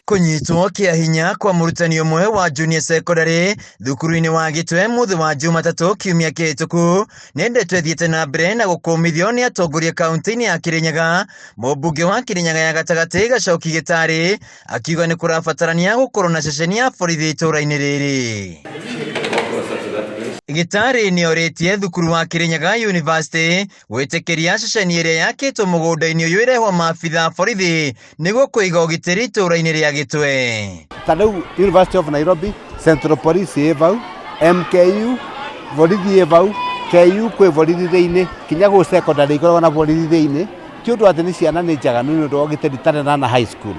Kunyitwo kia hinya kwa murutani umwe wa junior secondary thukuru-ini wa Gitwe muthi wa Jumatatu kiumia kihituku ni ndeto ithiite na mbere na gukumithio ni atongoria kaunti-ini ya Kirinyaga. Mũmbunge wa Kirinyaga ya gatagati Gacoki Gitari akiuga ni kurabatarania gukorwo na ceceni ya borithi itura-ini riri. Gitari ni oritie thukuru wa Kirinyaga University gwitikiria ceceni iria yakitwo mugunda-ini uyu irehwo maabitha borithi niguo kuiga ugitiri itura-ini ria Gitwe. Tadau University of Nairobi, Central Police evau, MKU, borithi evau, KU kwe borithi thiini, Kinyaga secondary ikoragwo na borithi thiini, ti undu ati ni ciana ni njaganu ni undu wa ugitiri tane na high school.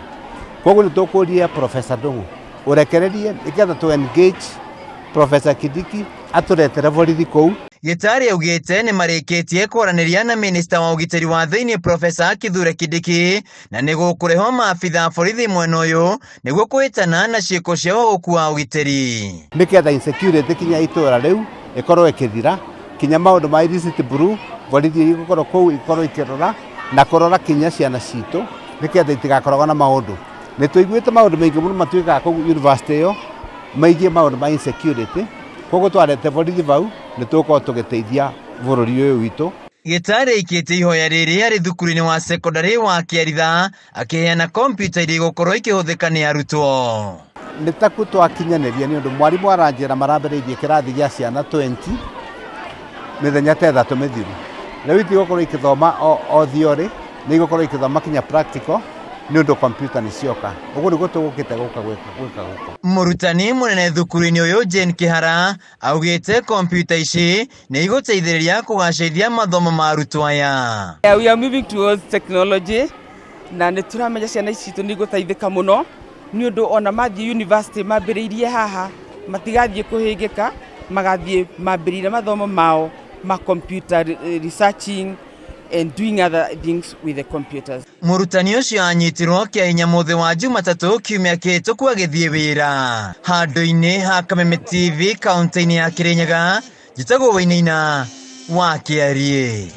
Koguo ni tukuria Professor Ndung'u urekererie igetha tu engage Professor Kidiki aturetere borithi kou. Gitari augite ni marikitie kwaraniria na minister wa ugitiri wa thiini Professor Kithure Kidiki na nigukureho maabitha borithi mwena uyu niguo kuhitana na ciiko ciao ukua ugitiri. Niketha insecurity kinya itura riu ikorwo ikithira kinya maundu ma illicit brew borithi igukorwo kou ikorwo ikirora na kurora kinya ciana citu niketha itigakoragwo na maundu. Ni tuiguite maundu maingi muno matuikaga kou university yo maigie maundu ma insecurity. Koguo twarete borithi vau ni tukorwo tugiteithia bururi uyu witu. Gitari ikite ihoya riri ari thukuru-ini wa secondary wa Kiaritha akiheana computer iria igukorwo ikihuthika ni arutwo. Ni taku twakinyaniria ni undu mwarimu aranjira marambiriirie kirathi gia ciana 20 mithenya ta 3 mithiru. Riu itigokorwo ikithoma o theory ni igukorwo ikithoma kinya practical ni undu computer ni cioka. Uguo niguo tugukite guka gwika. Murutani munene thukuru-ini uyu Jane Kihara augite computer ici ni iguteithiriria kugacithia mathomo ma arutwo aya. We are moving towards technology na ni turamenya ciana ici citu ni iguteithika muno ni undu ona mathie university mambiriirie haha matigathie kuhingika magathie mambiriire mathomo mao ma computer researching and doing other things with the computers. Murutani ucio anyitirwo kia hinya muthi wa Jumatatu kiumia kihituku agithie wira handu-ini ha Kameme TV kaunti-ini ya Kirinyaga. Njitagwo Wainaina wa Kiarie.